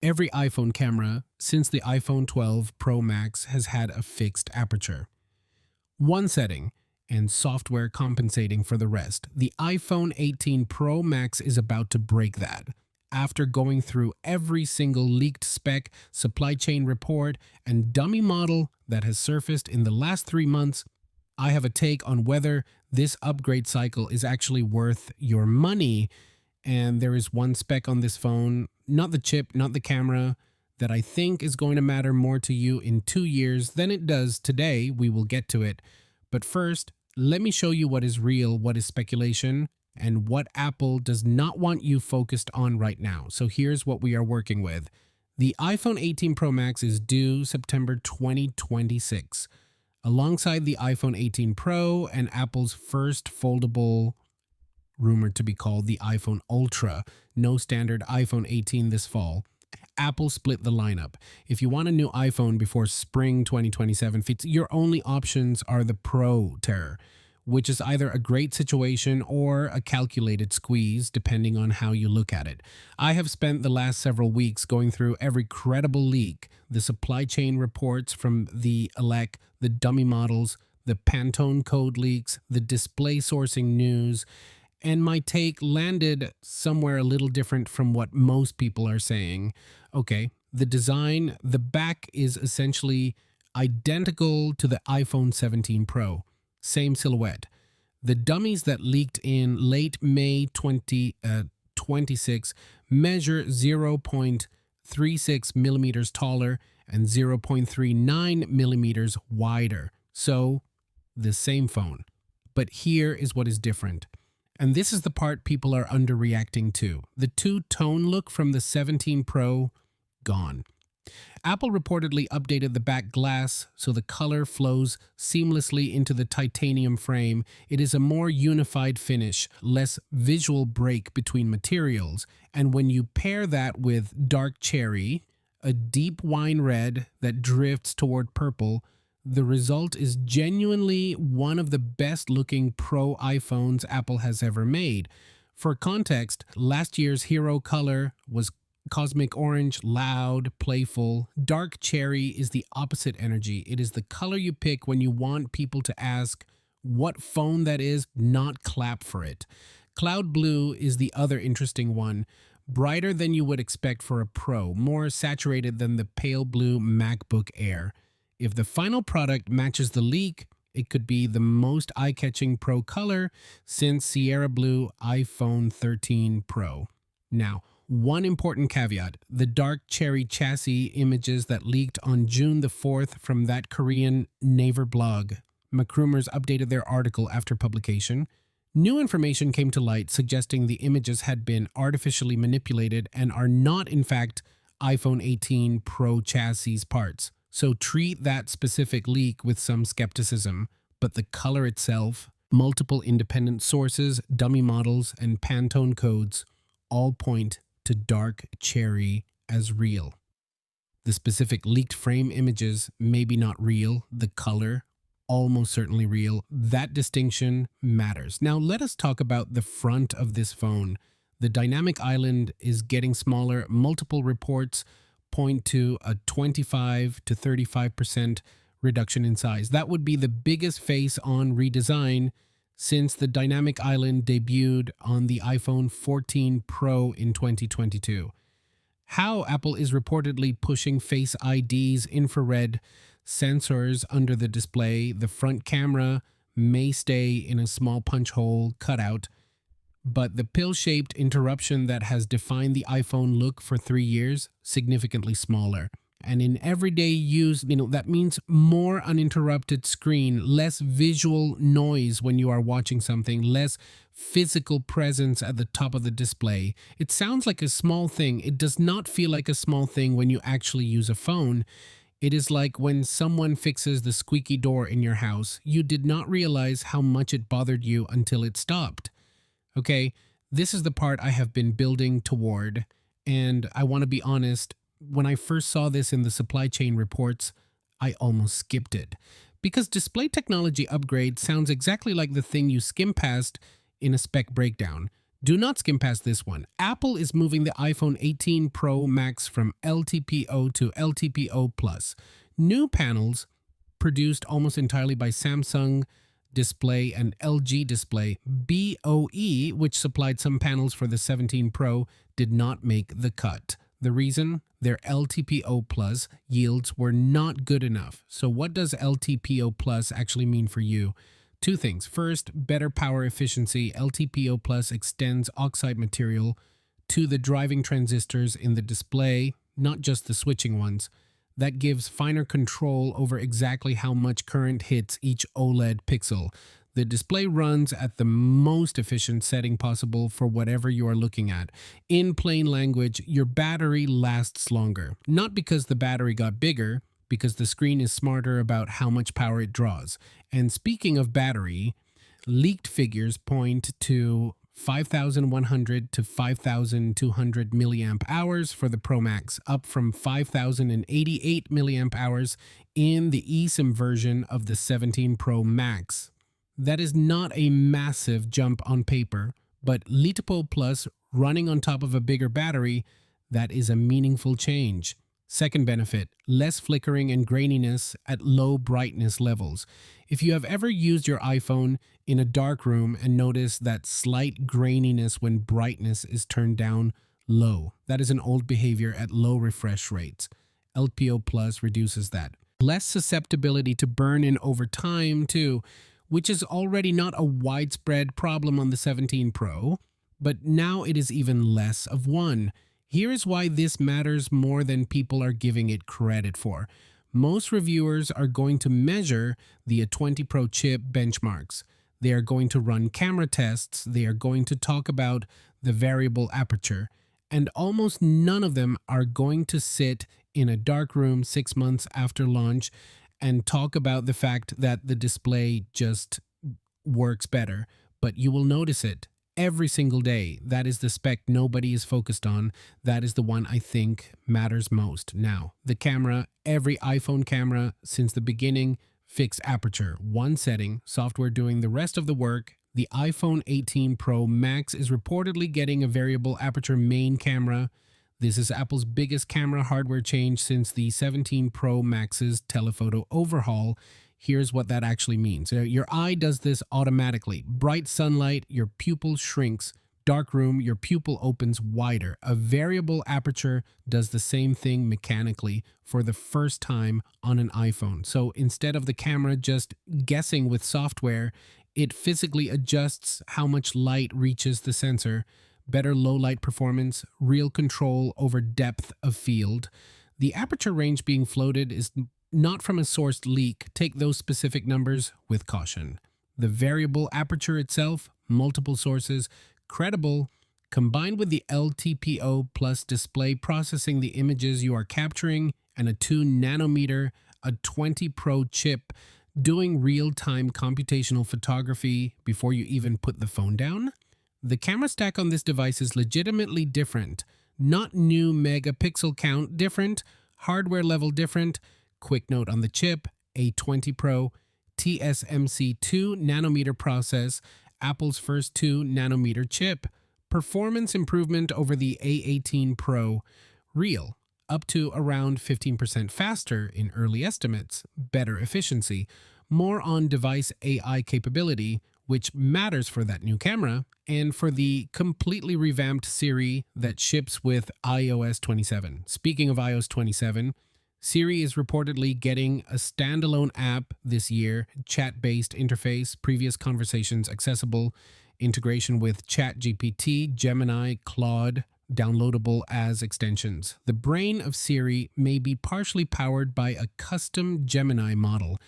Every iPhone camera since the iPhone 12 Pro Max has had a fixed aperture. One setting, and software compensating for the rest. The iPhone 18 Pro Max is about to break that. After going through every single leaked spec, supply chain report, and dummy model that has surfaced in the last 3 months, I have a take on whether this upgrade cycle is actually worth your money. And there is one spec on this phone, not the chip, not the camera, that I think is going to matter more to you in 2 years than it does today. We will get to it. But first, let me show you what is real, what is speculation, and what Apple does not want you focused on right now. So here's what we are working with. The iPhone 18 Pro Max is due September 2026, alongside the iPhone 18 Pro and Apple's first foldable, rumored to be called the iPhone Ultra. No standard iPhone 18 this fall. Apple split the lineup. If you want a new iPhone before spring 2027, your only options are the Pro tier, which is either a great situation or a calculated squeeze, depending on how you look at it. I have spent the last several weeks going through every credible leak, the supply chain reports from the elec, the dummy models, the Pantone code leaks, the display sourcing news, and my take landed somewhere a little different from what most people are saying. Okay, the design, the back is essentially identical to the iPhone 17 Pro. Same silhouette. The dummies that leaked in late May 2026 measure 0.36 millimeters taller and 0.39 millimeters wider. So, the same phone. But here is what is different. And this is the part people are underreacting to. The two-tone look from the 17 Pro, gone. Apple reportedly updated the back glass so the color flows seamlessly into the titanium frame. It is a more unified finish, less visual break between materials. And when you pair that with dark cherry, a deep wine red that drifts toward purple, the result is genuinely one of the best looking Pro iPhones Apple has ever made. For context, last year's hero color was cosmic orange, loud, playful. Dark cherry is the opposite energy. It is the color you pick when you want people to ask what phone that is, not clap for it. Cloud blue is the other interesting one. Brighter than you would expect for a Pro, more saturated than the pale blue MacBook Air. If the final product matches the leak, it could be the most eye-catching Pro color since Sierra Blue iPhone 13 Pro. Now, one important caveat, the dark cherry chassis images that leaked on June the 4th from that Korean Naver blog. McRumors updated their article after publication. New information came to light suggesting the images had been artificially manipulated and are not, in fact, iPhone 18 Pro chassis parts. So treat that specific leak with some skepticism, but the color itself, multiple independent sources, dummy models, and Pantone codes all point to dark cherry as real. The specific leaked frame images maybe not real, the color almost certainly real. That distinction matters. Now let us talk about the front of this phone. The dynamic island is getting smaller. Multiple reports point to a 25 to 35% reduction in size. That would be the biggest face-on redesign since the dynamic island debuted on the iPhone 14 Pro in 2022. How Apple is reportedly pushing Face ID's infrared sensors under the display. The front camera may stay in a small punch hole cutout, but the pill-shaped interruption that has defined the iPhone look for 3 years, significantly smaller. And in everyday use, that means more uninterrupted screen, less visual noise when you are watching something, less physical presence at the top of the display. It sounds like a small thing. It does not feel like a small thing when you actually use a phone. It is like when someone fixes the squeaky door in your house. You did not realize how much it bothered you until it stopped. Okay, this is the part I have been building toward, and I want to be honest, when I first saw this in the supply chain reports, I almost skipped it. Because display technology upgrade sounds exactly like the thing you skim past in a spec breakdown. Do not skim past this one. Apple is moving the iPhone 18 Pro Max from LTPO to LTPO Plus. New panels produced almost entirely by Samsung Display and LG Display. BOE, which supplied some panels for the 17 Pro, did not make the cut. The reason? Their LTPO Plus yields were not good enough. So what does LTPO Plus actually mean for you? Two things. First, better power efficiency. LTPO Plus extends oxide material to the driving transistors in the display, not just the switching ones. That gives finer control over exactly how much current hits each OLED pixel. The display runs at the most efficient setting possible for whatever you are looking at. In plain language, your battery lasts longer. Not because the battery got bigger, because the screen is smarter about how much power it draws. And speaking of battery, leaked figures point to 5,100 to 5,200 milliamp hours for the Pro Max, up from 5,088 milliamp hours in the eSIM version of the 17 Pro Max. That is not a massive jump on paper, but LTPO Plus running on top of a bigger battery, that is a meaningful change. Second benefit, less flickering and graininess at low brightness levels. If you have ever used your iPhone in a dark room and noticed that slight graininess when brightness is turned down low, that is an old behavior at low refresh rates. LTPO Plus reduces that. Less susceptibility to burn-in over time too, which is already not a widespread problem on the 17 Pro, but now it is even less of one. Here is why this matters more than people are giving it credit for. Most reviewers are going to measure the A20 Pro chip benchmarks. They are going to run camera tests. They are going to talk about the variable aperture. And almost none of them are going to sit in a dark room 6 months after launch and talk about the fact that the display just works better. But you will notice it every single day. That is the spec nobody is focused on. That is the one I think matters most. Now, the camera, every iPhone camera since the beginning, fixed aperture, one setting, software doing the rest of the work. The iPhone 18 Pro Max is reportedly getting a variable aperture main camera. This is Apple's biggest camera hardware change since the 17 Pro Max's telephoto overhaul. Here's what that actually means. Your eye does this automatically. Bright sunlight, your pupil shrinks. Dark room, your pupil opens wider. A variable aperture does the same thing mechanically for the first time on an iPhone. So instead of the camera just guessing with software, it physically adjusts how much light reaches the sensor. Better low light performance, real control over depth of field. The aperture range being floated is not from a sourced leak. Take those specific numbers with caution. The variable aperture itself, multiple sources, credible, combined with the LTPO plus display processing the images you are capturing and a 2 nanometer, A20 Pro chip doing real-time computational photography before you even put the phone down. The camera stack on this device is legitimately different. Not new megapixel count different, hardware level different. Quick note on the chip, A20 Pro, TSMC 2 nanometer process, Apple's first 2 nanometer chip. Performance improvement over the A18 Pro, real, up to around 15% faster in early estimates, better efficiency, more on device AI capability, which matters for that new camera, and for the completely revamped Siri that ships with iOS 27. Speaking of iOS 27, Siri is reportedly getting a standalone app this year, chat-based interface, previous conversations accessible, integration with ChatGPT, Gemini, Claude, downloadable as extensions. The brain of Siri may be partially powered by a custom Gemini model.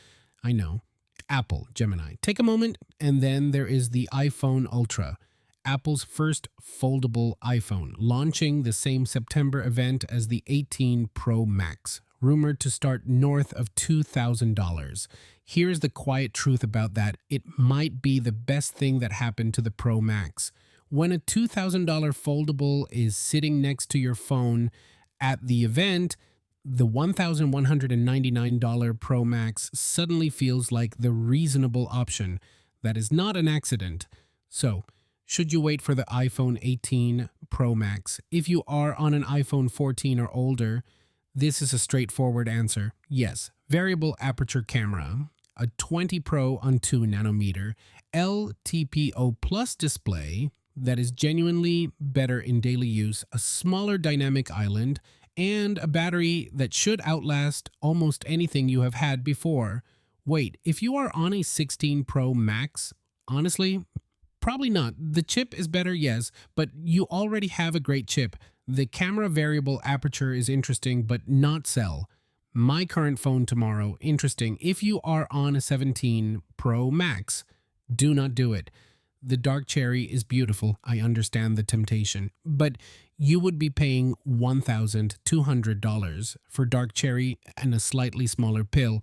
I know. Apple Gemini. Take a moment, and then there is the iPhone Ultra, Apple's first foldable iPhone, launching the same September event as the 18 Pro Max, rumored to start north of $2,000. Here's the quiet truth about that. It might be the best thing that happened to the Pro Max. When a $2,000 foldable is sitting next to your phone at the event, the $1,199 Pro Max suddenly feels like the reasonable option. That is not an accident. So, Should you wait for the iPhone 18 Pro Max? If you are on an iPhone 14 or older, this is a straightforward answer. Yes. Variable aperture camera, a 20 Pro on 2 nanometer, LTPO plus display that is genuinely better in daily use, a smaller dynamic island, and a battery that should outlast almost anything you have had before. Wait, if you are on a 16 Pro Max, honestly, probably not. The chip is better, yes, but you already have a great chip. The camera variable aperture is interesting, but not sell. My current phone tomorrow, interesting. If you are on a 17 Pro Max, do not do it. The dark cherry is beautiful. I understand the temptation, but you would be paying $1,200 for dark cherry and a slightly smaller pill.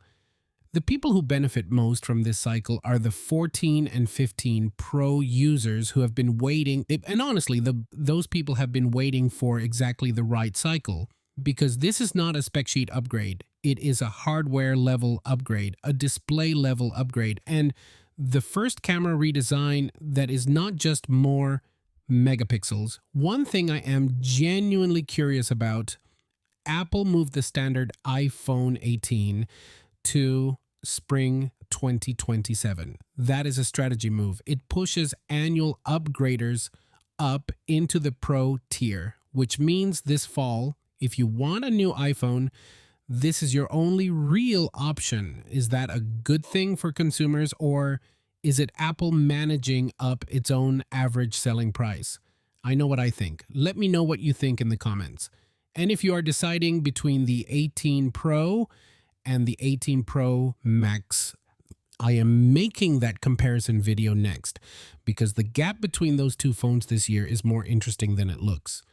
The people who benefit most from this cycle are the 14 and 15 Pro users who have been waiting, and honestly, those people have been waiting for exactly the right cycle, because this is not a spec sheet upgrade. It is a hardware level upgrade, a display level upgrade, and the first camera redesign that is not just more megapixels. One thing I am genuinely curious about, Apple moved the standard iPhone 18 to spring 2027. That is a strategy move. It pushes annual upgraders up into the Pro tier, which means this fall, if you want a new iPhone, this is your only real option. Is that a good thing for consumers, or is it Apple managing up its own average selling price? I know what I think. Let me know what you think in the comments. And if you are deciding between the 18 Pro and the 18 Pro Max, I am making that comparison video next, because the gap between those two phones this year is more interesting than it looks.